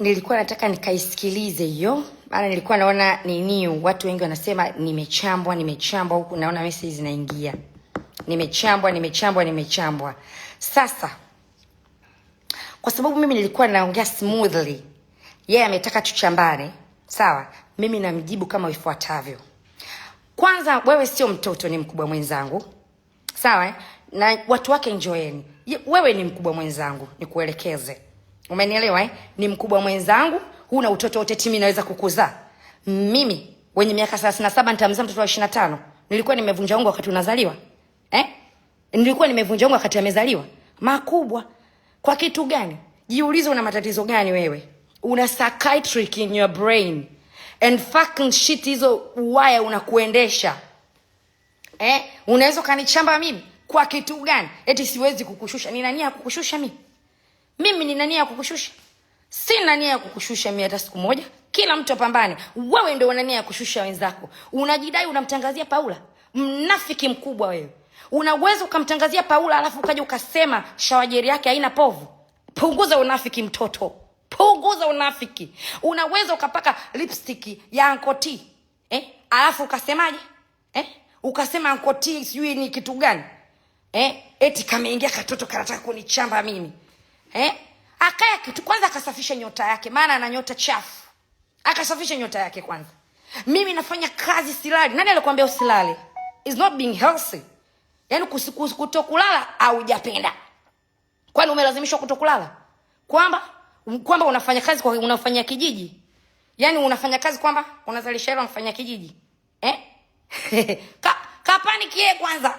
nilikuwa nataka nikaisikilize hiyo, maana nilikuwa naona nini, watu wengi wanasema nimechambwa huku naona message zinaingia. Nimechambwa. Sasa kwa sababu mimi nilikuwa naongea smoothly, yeye ametaka tuchambane, sawa? Mimi namjibu kama ifuatavyo. Kwanza, wewe sio mtoto, ni mkubwa mwenzangu. Sawa? Na watu wake enjoyeni. Wewe ni mkubwa mwenzangu, nikuelekeze. Umenielewa eh? Ni mkubwa mwenzangu, huna utoto wote timi naweza kukuzaa. Mimi wenye miaka 37 nitamzaa mtoto wa 25. Nilikuwa nimevunja ungo wakati unazaliwa? Nilikuwa nimevunja ungo wakati amezaliwa? Makubwa. Kwa kitu gani? Jiulize, una matatizo gani wewe? Una psychiatric in your brain. And fucking shit, hizo waya unakuendesha. Unaweza kanichamba mimi kwa kitu gani? Eti siwezi kukushusha. Nina nia ya kukushusha mimi? Mimi nina nia ya kukushusha? Sina nia ya kukushusha mimi hata siku moja. Kila mtu apambane. Wewe ndio una nia ya kushusha wenzako. Unajidai unamtangazia Paula. Mnafiki mkubwa wewe. Unaweza ukamtangazia Paula alafu ukaja ukasema shawajeri yake haina povu. Punguza unafiki mtoto. Punguza unafiki. Unaweza ukapaka lipstick ya Ankoti. Alafu ukasemaje? Ukasema Ankoti sijui ni kitu gani? Eti kameingia katoto kanataka kunichamba mimi. Akaya kitu kwanza akasafisha nyota yake, maana ana nyota chafu. Akasafisha nyota yake kwanza. Mimi nafanya kazi silali. Nani alikwambia usilale? It's not being healthy. Yaani kutokulala au hujapenda. Kwani umelazimishwa kutokulala? Kwamba unafanya kazi kwa unafanya kijiji. Yaani unafanya kazi kwamba unazalisha hela unafanya kijiji. Kapanikie kwanza.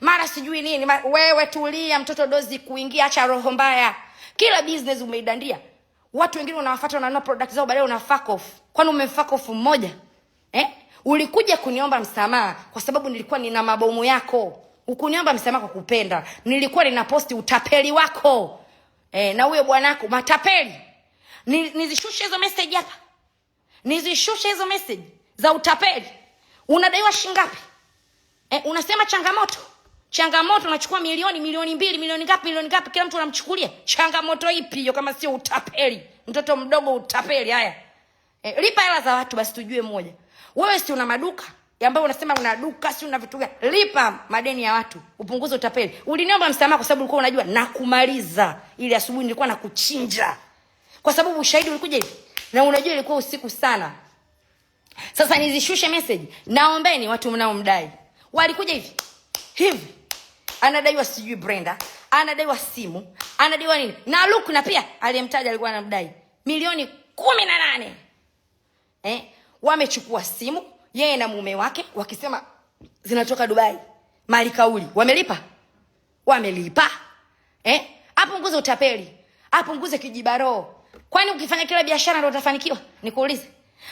Mara sijui nini. Wewe tulia, mtoto dozi kuingia, acha roho mbaya. Kila business umeidandia. Watu wengine unawafuata na product zao baadaye una fuck off. Kwani umefuck off mmoja? Ulikuja kuniomba msamaha kwa sababu nilikuwa nina mabomu yako. Ukuniomba msamaha kwa kupenda. Nilikuwa nina posti utapeli wako. Na huyo bwanako matapeli. Nizishushe hizo message hapa. Nizishushe hizo message za utapeli. Unadaiwa shingapi? Unasema changamoto unachukua milioni 2, milioni ngapi kila mtu anamchukulia. Changamoto ipi hiyo kama sio utapeli? Mtoto mdogo utapeli haya. Lipa hela za watu basi tujue moja. Wewe si una maduka ambayo unasema una duka, si una vitu gani? Lipa madeni ya watu, upunguze utapeli. Uliniomba msamaha kwa sababu ulikuwa unajua nakumaliza. Ili asubuhi nilikuwa nakuchinja. Kwa sababu ushahidi ulikuja hivi. Na unajua ilikuwa usiku sana. Sasa nizishushe message. Naombeni watu mnaomdai. Walikuja hivi. Anadaiwa sijui Brenda, anadaiwa simu, anadaiwa nini? Na Luke na pia aliyemtaja alikuwa anamdai milioni 18. Wamechukua simu yeye na mume wake wakisema zinatoka Dubai. Mali kauli. Wamelipa. Apunguze utapeli. Apunguze kijibaro. Kwani ukifanya kila biashara ndio utafanikiwa? Nikuulize.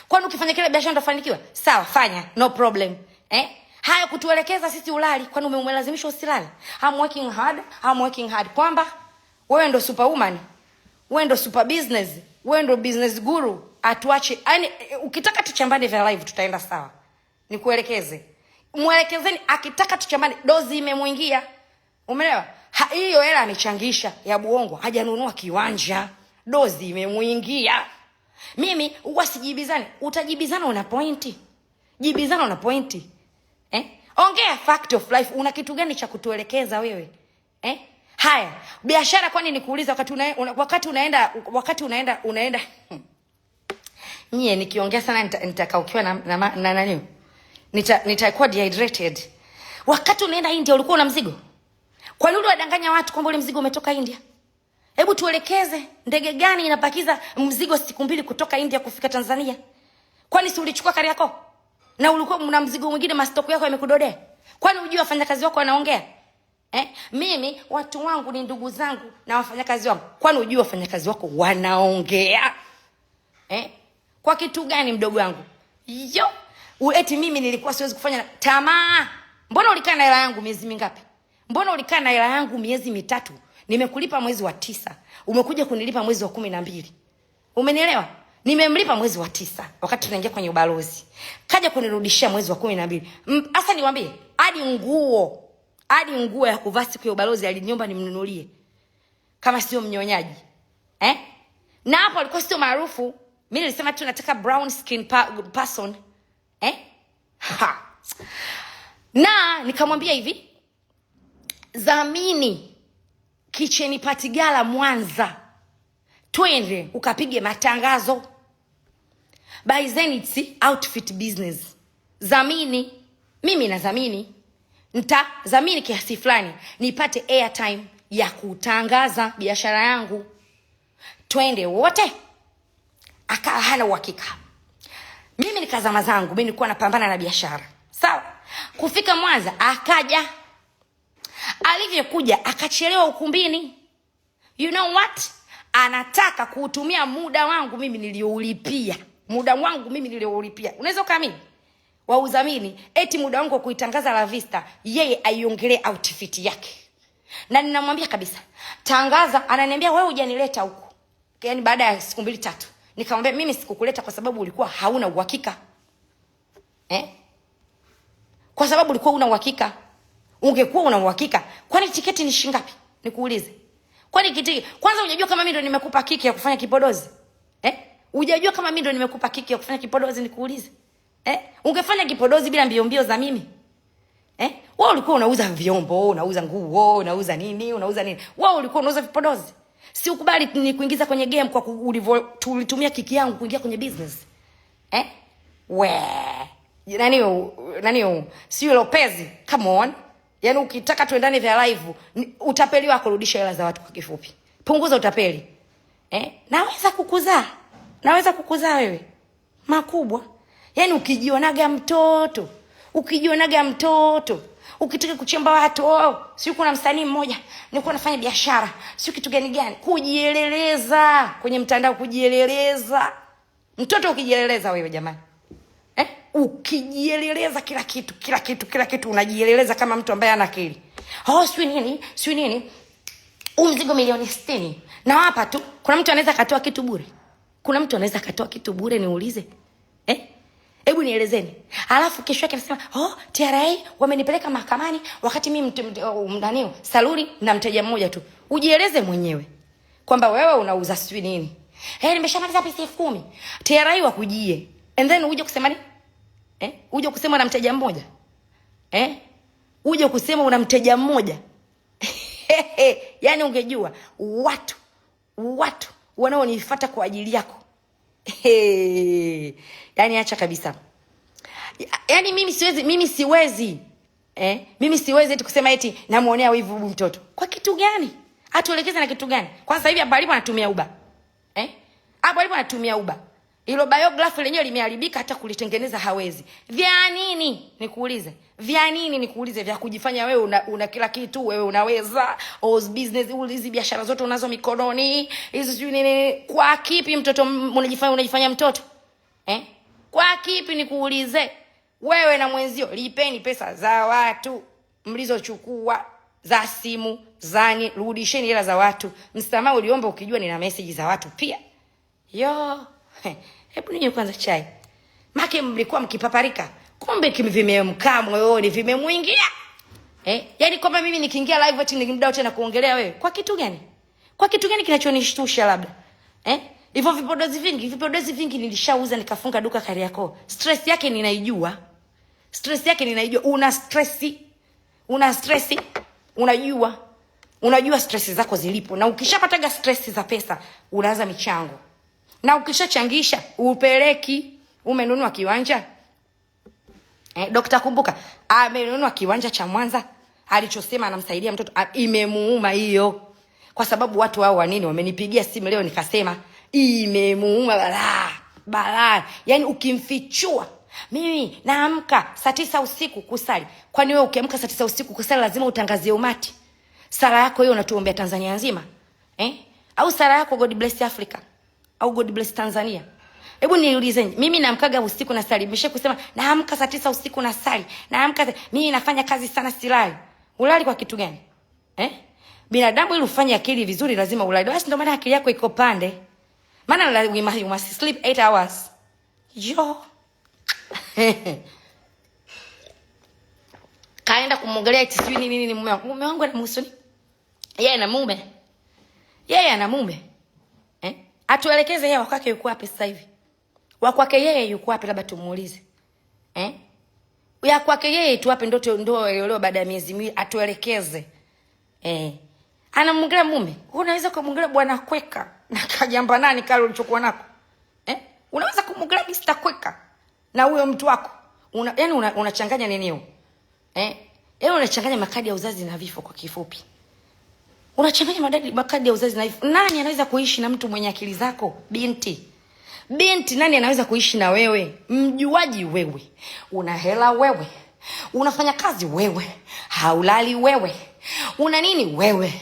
Kwani ukifanya kila biashara ndio utafanikiwa? Sawa, fanya, no problem. Haya kutuelekeza sisi ulali, kwani umelazimisha usilale? I'm working hard. Kwamba wewe ndo superwoman, wewe ndo super business, wewe ndo business guru. Atuache, yani ukitaka tuchambane vya live tutaenda sawa. Nikuelekeze. Muelekezeni akitaka tuchambane, dozi imemuingia. Umeelewa? Hiyo hela amechangisha ya buongo, hajanunua kiwanja. Dozi imemuingia. Mimi huwa sijibizani, utajibizana una pointi. Jibizana una pointi. Ongea fact of life. Una kitu gani cha kutuelekeza wewe? Haya, biashara kwani nikuuliza wakati unaenda Nyie nikiongea sana nitakaukiwa na nani? Nitakuwa dehydrated. Wakati unaenda India ulikuwa una mzigo? Kwa nini unadanganya watu kwamba ule mzigo umetoka India? Hebu tuelekeze, ndege gani inapakiza mzigo siku 2 kutoka India kufika Tanzania? Kwani si ulichukua Kariakoo? Na ulikuwa una mzigo mwingine mastoko yako yamekudodea? Kwani unajua wafanyakazi wako wanaongea? Mimi watu wangu ni ndugu zangu na wafanyakazi wangu. Kwani unajua wafanyakazi wako wanaongea? Kwa kitu gani mdogo wangu? Eti mimi nilikuwa siwezi kufanya tamaa. Mbona ulikaa na hela yangu miezi mingapi? Mbona ulikaa na hela yangu miezi 3? Nimekulipa mwezi wa 9. Umekuja kunilipa mwezi wa 12. Umenielewa? Nimemlipa mwezi wa 9 wakati tunaingia kwenye ubalozi. Kaja kunirudishia mwezi wa 12. Sasa niwaambie, hadi nguo ya kuvaa siku ya ubalozi aliniomba nimnunulie. Kama sio mnyonyaji. Na hapo alikuwa sio maarufu. Mimi nilisema tu nataka brown skin person. Ha. Na nikamwambia hivi, Zamini Kitchen Party Gala Mwanza, twende ukapige matangazo. By then it's outfit business. Zamini, mimi na Zamini Zamini kiasi fulani nipate airtime ya kutangaza biashara yangu. Twende wote. Akawa hana uhakika. Mimi nikazama zangu, mimi nilikuwa napambana na biashara. Sawa. Kufika Mwanza akaja. Alivyokuja akachelewa ukumbini. You know what? Anataka kuutumia muda wangu mimi nilioulipia. Muda wangu mimi nilioulipia. Unaweza kuamini? Wa Uzamini eti muda wangu wa kuitangaza La Vista yeye aiongelee outfit yake. Na ninamwambia kabisa, tangaza. Ananiambia wewe hujanileta huku. Yaani baada ya siku 2-3. Nikamwambia mimi sikukuleta kwa sababu ulikuwa hauna uhakika. Kwa sababu ulikuwa una uhakika. Ungekuwa una uhakika, kwani tiketi ni shilingi ngapi? Nikuulize. Kwani tiketi kwanza hujajua kama mimi ndo nimekupa kiki ya kufanya kipodozi? Hujajua kama mimi ndo nimekupa kiki ya kufanya kipodozi, nikuulize? Ungefanya kipodozi bila mbio za mimi? Wewe ulikuwa unauza vyombo, unauza nguo, unauza nini? Wewe ulikuwa unauza vipodozi. Si ukubali ni kuingiza kwenye game kwa tulitumia kiki yangu kuingia kwenye business. Nani sio Lopez, come on. Yaani ukitaka tuendane vya live, utapeli wako rudisha hela za watu kwa kifupi. Punguza utapeli. Naweza kukuzaa wewe. Makubwa. Yaani ukijionaga mtoto, ukitaka kuchemba watu, si kuna msanii mmoja, nilikuwa nafanya biashara, si kitu gani, kujieleleza kwenye mtandao, kujieleleza. Mtoto ukijieleleza wewe jamani. Ukijieleleza kila kitu unajieleleza kama mtu ambaye ana akili. Sio nini? Mzigo milioni 60. Na hapa tu kuna mtu anaweza katoa kitu bure? Niulize. Hebu nielezeni. Alafu kesho yake anasema, TRA wamenipeleka mahakamani wakati mimi saluni na mteja mmoja tu. Ujieleze mwenyewe kwamba wewe unauza sio nini. Nimeshamaliza pesa 10,000. TRA wakujie. And then uje kusema nini? Uje kusema na mteja mmoja. Uje kusema una mteja mmoja. Yaani ungejua watu wanaonifuata kwa ajili yako. Yaani acha kabisa. Yaani mimi siwezi eti kusema eti namuonea wivu mtoto. Kwa kitu gani? Atuelekeze na kitu gani? Kwa sasa hivi hapa alipo anatumia Uber. Hapo alipo anatumia Uber. Hilo biography lenyewe limeharibika, hata kulitengeneza hawezi. Vya nini? Nikuulize. Vya kujifanya wewe una kila kitu, wewe unaweza. Business hizi biashara zote unazo mikononi. Hizo sio nini? Kwa kipi mtoto unajifanya mtoto? Kwa kipi nikuulize? Wewe na mwenzio lipeni pesa za watu mlizochukua za simu, zani, rudisheni hela za watu. Msamaha uliomba ukijua nina message za watu pia. Hebu ninywe kwanza chai. Make mlikuwa mkipaparika. Kumbe vimemkaa moyoni, vimemuingia. Yaani kwamba mimi nikiingia live ati nikimdao tena kuongelea wewe. Kwa kitu gani? Kinachonishtusha labda? Hivyo vipodozi vingi nilishauza nikaafunga duka Kariakoo. Stress yake ninaijua. Una stressi. Unajua stress zako zilipo. Na ukishapataga stress za pesa, unaanza michango. Na ukishachangisha upeleki. Umenunua kiwanja? Dr. Kumbuka amenunua kiwanja cha Mwanza, alichosema anamsaidia mtoto, imemuuma hiyo. Kwa sababu watu hao wa nini wamenipigia simu leo nikasema imemuuma balaa. Yaani ukimfichua, mimi naamka saa 9 usiku kusali. Kwani wewe ukiamka saa 9 usiku kusali lazima utangazie umati? Sala yako hiyo unatuombea Tanzania nzima? Au sala yako God bless Africa? Au God bless Tanzania? Hebu niulizeni, mimi naamkaga usiku na sali. Nimesha kusema naamka saa 9 usiku na sali. Mimi nafanya kazi sana silali. Ulali kwa kitu gani? Binadamu ili ufanye akili vizuri lazima ulali. Basi ndio maana akili yako iko pande. Maana you must sleep 8 hours. Kaenda kumwangalia eti sijui nini mume wangu. Mume wangu anamhusu nini? Yeye ana mume. Atuelekeze yeye wakwake yuko wapi sasa hivi. Wakwake yeye yuko wapi, labda tumuulize. Ya kwake yeye tu wapi ndo leo baada ya miezi miwili atuelekeze. Anamwongelea mume. Unaweza kumwongelea bwana Kweka na kajamba nani kale ulichokuwa nako? Unaweza kumwongelea Mr. Kweka na huyo mtu wako? Yaani unachanganya nini hiyo? Yaani unachanganya makadi ya uzazi na vifo kwa kifupi. Unachanganya makadi ya uzazi na vifo. Nani anaweza kuishi na mtu mwenye akili zako? Binti nani anaweza kuishi na wewe? Mjuaji wewe. Una hela wewe. Unafanya kazi wewe. Haulali wewe. Una nini wewe?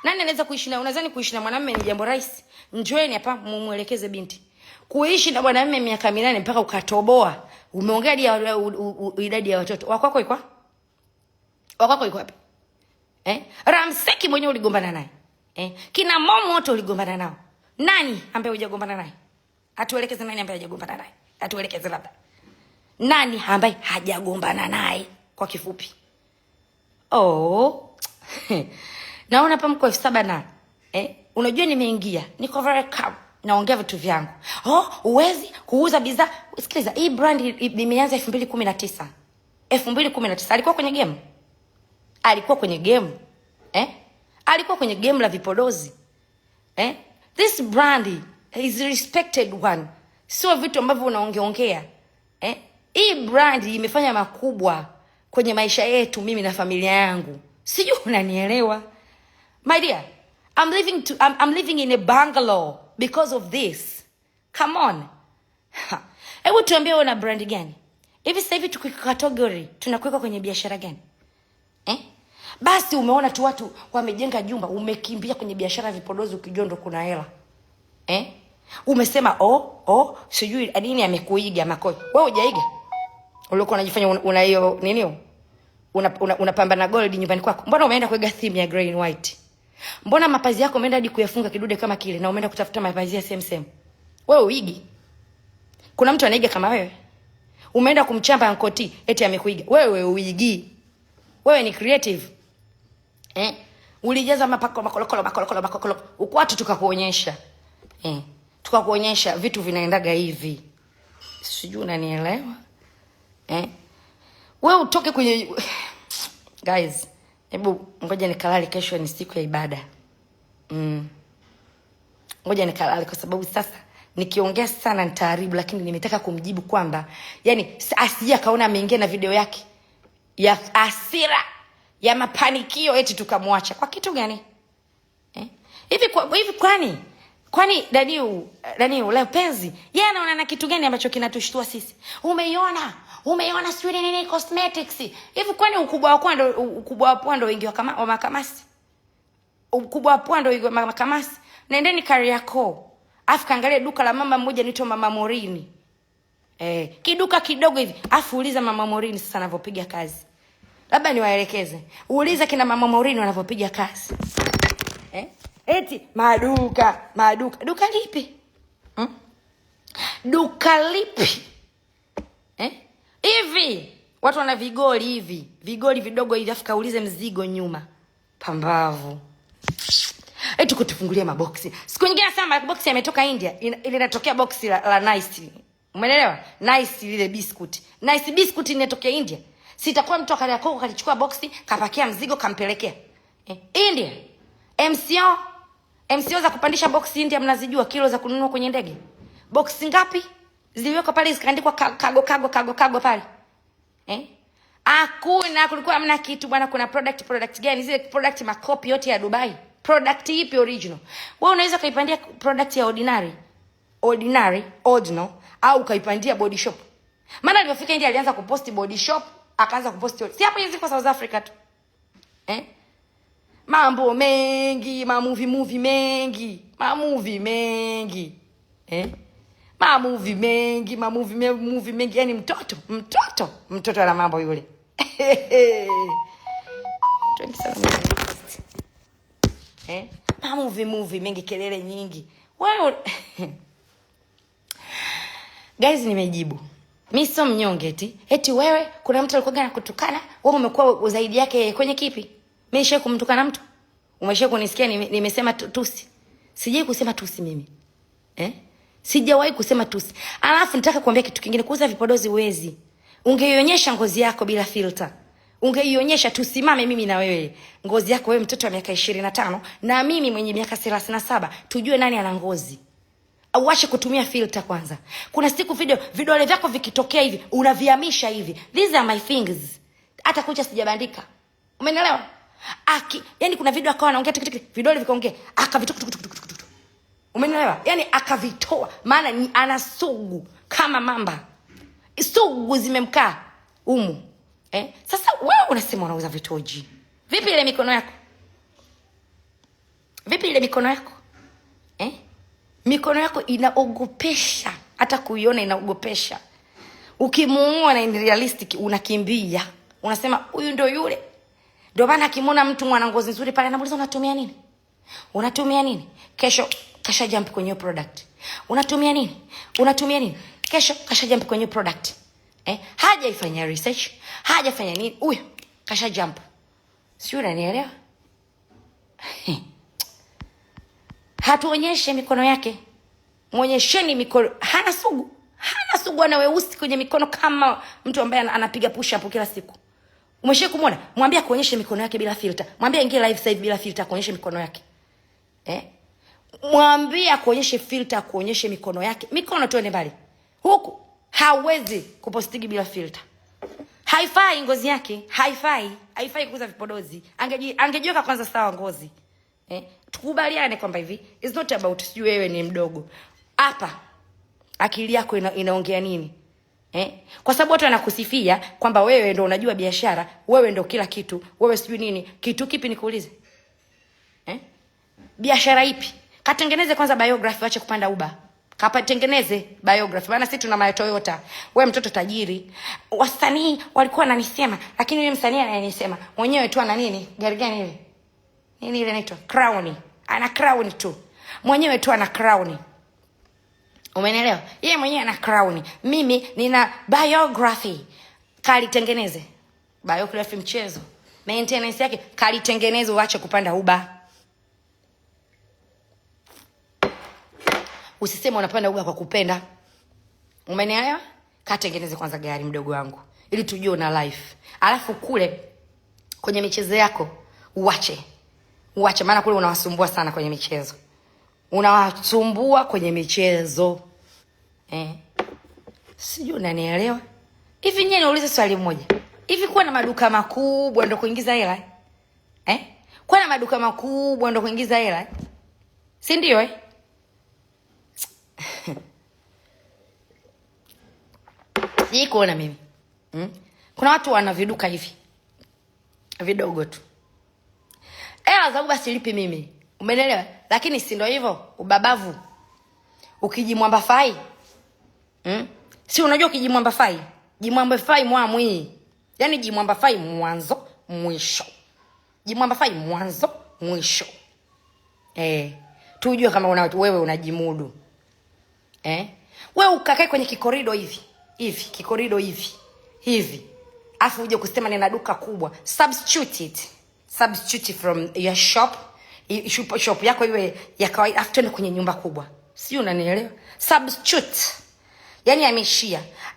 Nani anaweza kuishi na? Unadhani kuishi na mwanamume ni jambo rahisi? Njoeni hapa muelekeze binti. Kuishi na mwanamume miaka 8 mpaka ukatoboa. Umeongea idadi ya watoto. Wakwako iko? Wakwako iko wapi? Ramseki mwenyewe uligombana naye. Kina Momo wote uligombana nao. Nani ambaye hujagombana naye? Atuelekeze nani ambaye hajagombana naye. Atuelekeze labda. Nani ambaye hajagombana naye kwa kifupi? Naona hapa mko 7 na. Unajua nimeingia. Niko very calm. Naongea vitu vyangu. Uwezi kuuza bidhaa. Sikiliza, hii brand imeanza 2019. 2019 alikuwa kwenye game. Alikuwa kwenye game. Alikuwa kwenye game la vipodozi. This brand is respected one. Sio vitu ambavyo unaongeongea. Hii brand imefanya makubwa kwenye maisha yetu mimi na familia yangu. Sijui unanielewa. My dear, I'm living in a bungalow because of this. Come on. Hebu tuambie una brand gani? Hivi sasa hivi tuko category, tunakuweka kwenye biashara gani? Basi umeona tu watu wamejenga jumba, umekimbia kwenye biashara ya vipodozi ukijua ndo kuna hela. Umesema sijui nini amekuiga makoi. Wewe hujaiga. Ulikuwa unajifanya una hiyo nini hiyo? Unapambana gold nyumbani kwako. Mbona umeenda kuiga theme ya grey and white? Mbona mapazi yako umeenda hadi kuyafunga kidude kama kile na umeenda kutafuta mapazi ya same? Wewe uigi. Kuna mtu anaiga kama wewe? Umeenda kumchamba Ankoti eti amekuiga. Wewe uigi. Wewe ni creative. Ulijaza makolokolo. Uko watu tukakuonyesha. Tukakuonyesha vitu vinaendaga hivi. Sijui unanielewa? Wewe utoke kwenye guys, hebu ngoja nikalale, kesho ni siku ya ibada. Ngoja nikalale kwa sababu sasa nikiongea sana nitaharibu, lakini nimetaka kumjibu kwamba yani asije kaona ameingia na video yake ya hasira ya mapanikio eti tukamwacha. Kwa kitu gani? Hivi kwani Daniu leo penzi yeye anaona na kitu gani ambacho kinatushtua sisi? Umeiona sio nini cosmetics. Hivi kwani ukubwa wa pwando wengi wa makamasi? Ukubwa wa pwando wengi wa makamasi. Nendeni Kariakoo. Afu kaangalia duka la mama mmoja anaitwa Mama Morini. Kiduka kidogo hivi. Afu uliza Mama Morini sasa anavyopiga kazi. Labda niwaelekeze. Uuliza kina Mama Morini wanavyopiga kazi. Eti maduka. Duka lipi? Duka lipi? Hivi watu wana vigoli hivi. Vigoli vidogo hivi afu kaulize mzigo nyuma. Pambavu. Eti kutufungulia maboksi. Siku nyingine sana maboksi yametoka India. Linatokea boksi la Nice. Umeelewa? Nice lile biscuit. Nice biscuit inatokea India. Sitakuwa mtu akaliakoko kalichukua boksi, kapakia mzigo, kampelekea. India. MCO za kupandisha boksi India mnazijua, kilo za kununua kwenye ndege. Boksi ngapi? Ziliwekwa pale zikaandikwa kago pale. Hakuna, kulikuwa hamna kitu bwana. Kuna product gani? Zile product makopi yote ya Dubai. Product ipi original? Wewe unaweza kaipandia product ya ordinary au kaipandia body shop. Maana alipofika India alianza kuposti body shop, akaanza kuposti. Si hapo hizi kwa South Africa tu. Mambo mengi, movie mengi. Movie mengi, yani mtoto ana mambo yule. Movie mengi, kelele nyingi. Wewe guys, nimejibu. Mimi sio mnyonge eti wewe kuna mtu alikuwa gana kutukana, wewe umekuwa zaidi yake kwenye kipi? Mimi nishaye kumtukana mtu? Umeshaye kunisikia nimesema tusi? Sijai kusema tusi mimi. Sijawahi kusema tusi. Alafu nataka kuambia kitu kingine, kuuza vipodozi uwezi. Ungeionyesha ngozi yako bila filter. Ungeionyesha, tusimame mimi na wewe. Ngozi yako wewe mtoto wa miaka 25 na mimi mwenye miaka 37, tujue nani ana ngozi. Uache kutumia filter kwanza. Kuna siku vidole vyako vikitokea hivi, unavihamisha hivi. These are my fingers. Hata kucha sijabandika. Umeelewa? Yani kuna video akawa anaongea tik vidole vikaongea, akavitoka. Umeelewa? Yani akavitoa, maana ni anasugu kama mamba. Sugu zimemkaa umu. Sasa wewe unasema unauza vitoji. Vipi ile mikono yako? Vipi ile mikono yako? Mikono yako inaogopesha. Hata kuiona inaogopesha. Ukimuona in realistic unakimbia. Unasema huyu ndio yule. Ndio maana akimwona mtu mwana ngozi nzuri pale anamuuliza unatumia nini? Unatumia nini? Kesho kasha jump kwenye product. Unatumia nini? Unatumia nini? Kesho kasha jump kwenye product. Haja ifanya research, haja fanya nini? Huyo kasha jump. Sio, unanielewa? Hatuonyeshe mikono yake. Muonyesheni mikono. Hana sugu ana weusi kwenye mikono kama mtu ambaye anapiga push up kila siku. Umeshe kumwona? Mwambie kuonyesha mikono yake bila filter. Mwambie ingie live save bila filter, kuonyesha mikono yake. Mwambie kuonyesha filter, kuonyesha mikono yake. Mikono tuende mbali. Huku hawezi kupostigi bila filter. Haifai ngozi yake, haifai kuuza vipodozi. Angejiweka kwanza sawa ngozi. Tukubaliane kwamba hivi it's not about sijui wewe ni mdogo. Hapa akili yako inaongea nini? Kwa sababu watu wanakusifia kwamba wewe ndio unajua biashara, wewe ndio kila kitu, wewe sijui nini. Kitu kipi nikuulize? Biashara ipi? Katengeneze kwanza biography, acha kupanda Uber. Kapatengeneze biography. Maana sisi tuna ma Toyota. Wewe mtoto tajiri. Wasanii walikuwa wananisema, lakini yule msanii anayenisema mwenyewe tu ana nini? Gari gani ile? Nini ile inaitwa? Crown. Ana crown tu. Mwenyewe tu ana crown. Umeelewa? Yeye mwenyewe ana crown. Mimi nina biography. Kalitengeneze. Biography mchezo. Maintenance yake kalitengeneze, uache kupanda Uber. Usiseme unapanda Uber kwa kupenda. Umeelewa? Katengeneze kwanza gari, mdogo wangu, ili tujue na life. Alafu kule kwenye michezo yako uache. Maana kule unawasumbua sana kwenye michezo. Unawasumbua kwenye michezo. Sijui unanielewa? Hivi nyinyi niulize swali moja. Hivi kuwa na maduka makubwa ndio kuingiza hela? Kuwa na maduka makubwa ndio kuingiza hela? Si ndio kuona mimi. Kuna watu wana viduka hivi vidogo tu. Hela za Uber silipi mimi. Umeelewa? Lakini si ndio hivyo ubabavu. Ukijimwamba fai. Si unajua ukijimwamba fai? Jimwamba fai mwamwi. Yaani jimwamba fai mwanzo mwisho. Jimwamba fai mwanzo mwisho. Tujue kama wewe unajimudu. Wewe ukakae kwenye kikorido hivi. Kikorido hivi. Afu uje kusema nina duka kubwa. Substitute from your shop. Shop yako iwe ya kawaida, afu twende kwenye nyumba kubwa. Sio, unanielewa? Substitute. Yaani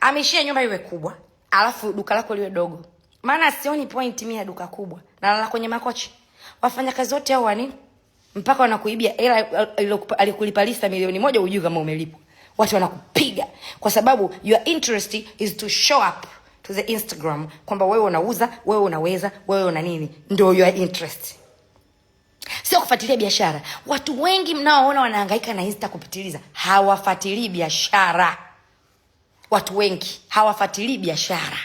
ameshia nyumba iwe kubwa, alafu duka lako liwe dogo. Maana sioni point mimi ya duka kubwa. Nalala kwenye makochi. Wafanyakazi wote hao wani mpaka wanakuibia hela alikulipa lisa milioni 1, hujui kama umelipwa. Watu wanakupiga kwa sababu your interest is to show up to the Instagram kwamba wewe unauza, wewe unaweza, wewe una nini. Ndio your interest. Sio kufuatilia biashara. Watu wengi mnaoona wanahangaika na Insta kupitiliza, hawafuatilii biashara. Watu wengi hawafuatilii biashara.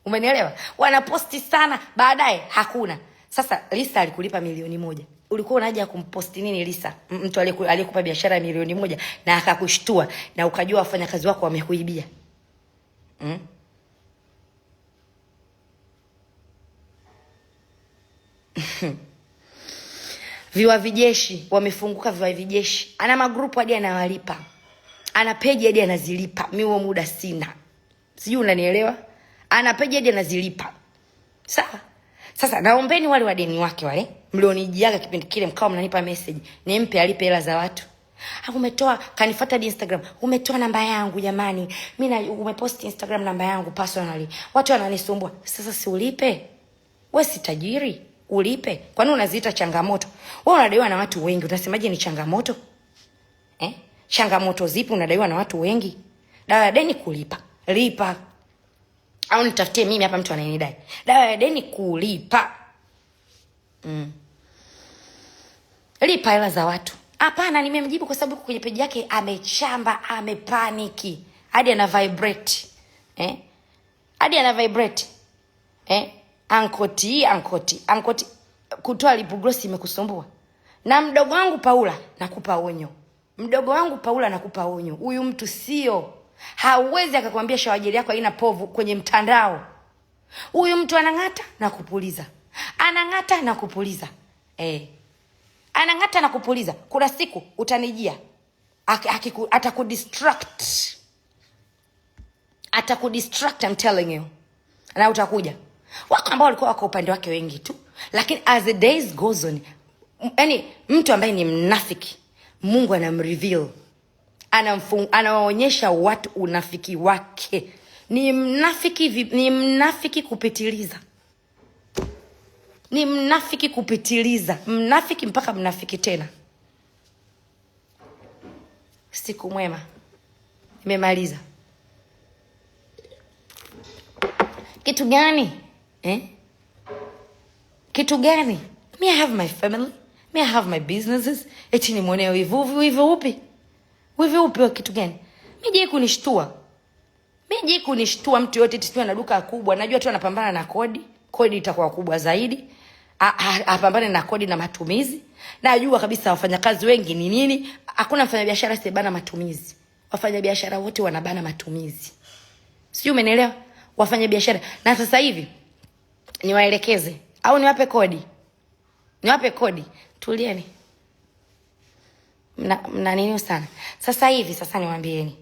Umenielewa? Wanaposti sana, baadaye hakuna. Sasa Lisa alikulipa milioni 1. Ulikuwa unaja kumposti nini Lisa? Mtu aliyekupa biashara ya milioni 1 na akakushtua na ukajua wafanyakazi wako wamekuibia. Viwavi jeshi wamefunguka, viwavi jeshi. Ana magrupu hadi anawalipa. Ana page hadi anazilipa. Mimi huo muda sina. Sijui unanielewa? Ana page hadi anazilipa. Sawa? Sasa naombeni wale wadeni wake wale mlionijiaga kipindi kile mkao mnanipa message, nimpe alipe hela za watu. Umetoa kanifuata Instagram, umetoa namba yangu jamani. Mimi umepost Instagram namba yangu personally. Watu wananisumbua. Sasa si ulipe? Wewe si tajiri, ulipe. Kwa nini unaziita changamoto? Wewe unadaiwa na watu wengi, unasemaje ni changamoto? Changamoto zipi unadaiwa na watu wengi? Dawa ya deni kulipa. Lipa. Au nitafutie mimi hapa mtu anayenidai. Dawa ya deni kulipa. Lipa hela za watu. Hapana, nimemjibu kwa sababu kwenye page yake amechamba, amepaniki. Hadi ana vibrate. Hadi ana vibrate. Ankoti kutoa lip gloss imekusumbua. Na mdogo wangu Paula nakupa onyo. Mdogo wangu Paula nakupa onyo. Huyu mtu sio. Hauwezi akakwambia shawajili yako haina povu kwenye mtandao. Huyu mtu anang'ata na kupuliza. Anang'ata na kupuliza. Anang'ata na kupuliza. Kuna siku utanijia. Atakudistract. Atakudistract, I'm telling you. Na utakuja. Wako ambao walikuwa wako upande wake wengi tu. Lakini as the days goes on, yani mtu ambaye ni mnafiki, Mungu anamreveal. Anaonyesha watu unafiki wake. Ni mnafiki kupitiliza. Ni mnafiki kupitiliza. Mnafiki mpaka mnafiki tena. Siku mwema. Nimemaliza. Kitu gani? Kitu gani? Me, I have my family. Me, I have my businesses. Eti ni mwone wivu upi? Wivu upi wa kitu gani? Mije kunishtua mtu yote tisiwe na duka kubwa. Najua tu anapambana na kodi. Kodi itakuwa kubwa zaidi. Apambane na kodi na matumizi. Najua kabisa wafanyakazi wengi ni nini? Hakuna mfanyabiashara asiyebana matumizi. Wafanyabiashara wote wanabana matumizi. Sijui umenielewa? Wafanyabiashara. Na sasa hivi niwaelekeze au niwape kodi? Niwape kodi. Tulieni. Mna nini sana? Sasa hivi niwaambieni.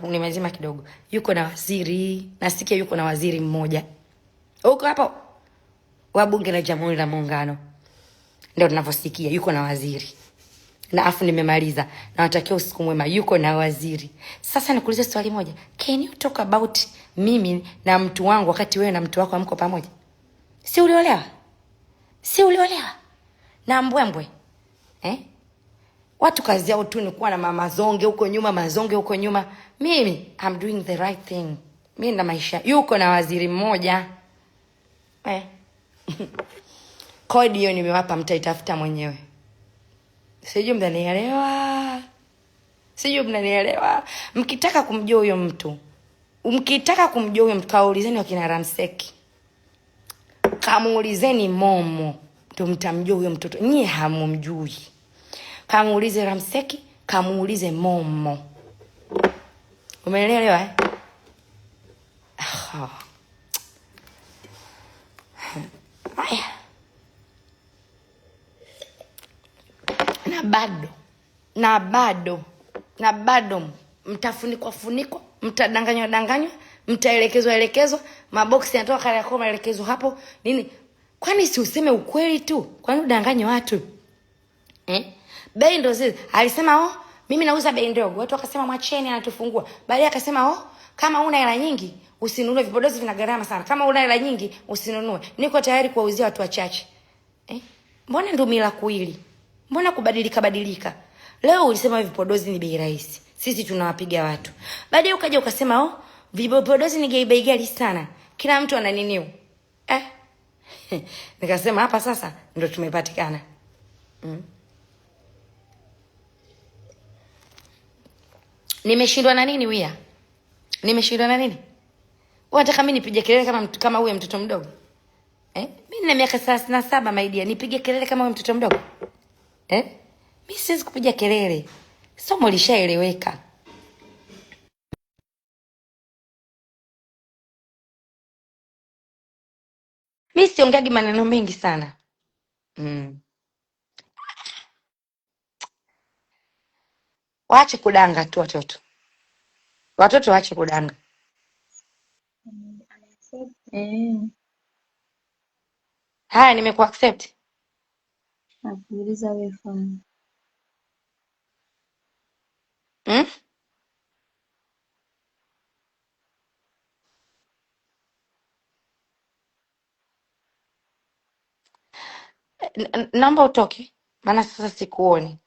Nimezima kidogo. Yuko na waziri, nasikia yuko na waziri mmoja. Huko hapo wa Bunge la Jamhuri la Muungano. Ndio tunavyosikia yuko na waziri. Na afu nimemaliza. Na natakia usiku mwema, yuko na waziri. Sasa nikuulize swali moja. Can you talk about mimi na mtu wangu wakati wewe na mtu wako mko pamoja? Si uliolewa? Na mbwembwe. Watu kazi yao tu ni kuwa na mazonge huko nyuma. Mimi I'm doing the right thing. Mimi na maisha. Yuko na waziri mmoja. Kodi hiyo nimewapa, mtaitafuta mwenyewe. Sijui mnanielewa. Mkitaka kumjua huyo mtu, kaulizeni wakina Ramseki. Kamuulizeni Momo, ndio mtamjua huyo mtoto. Nyie hamumjui. Kamuulize Ramseki, kamuulize Momo. Umeelewa? Haya. Na bado mtafunikwa, mtadanganywa, mtaelekezwa, maboksi yanatoka kale yako maelekezo hapo. Nini? Kwani si useme ukweli tu? Kwani udanganye watu? Bei ndo zile. Alisema mimi nauza bei ndogo. Watu wakasema mwacheni anatufungua. Baadaye akasema kama una hela nyingi usinunue, vipodozi vina gharama sana. Kama una hela nyingi usinunue. Niko tayari kuwauzia watu wachache. Mbona ndo mila kuili? Mbona kubadilika? Leo ulisema vipodozi ni bei rahisi. Sisi tunawapiga watu. Baadaye ukaja ukasema vipodozi ni bei ghali sana. Kila mtu ana nini? Nikasema hapa sasa ndo tumepatikana. Nimeshindwa na nini Wia? Nimeshindwa na nini? Unataka mimi nipige kelele kama huyo mtoto mdogo? Mimi nina miaka 37 my dear, nipige kelele kama huyo mtoto mdogo? Mimi siwezi kupiga kelele. Somo lishaeleweka. Mimi siongeagi maneno mengi sana. Waache kudanga tu watoto. Watoto waache kudanga. Haya, nimekuaccept. Nakuuliza wewe fanya. Hmm? Naomba utoke maana sasa sikuoni.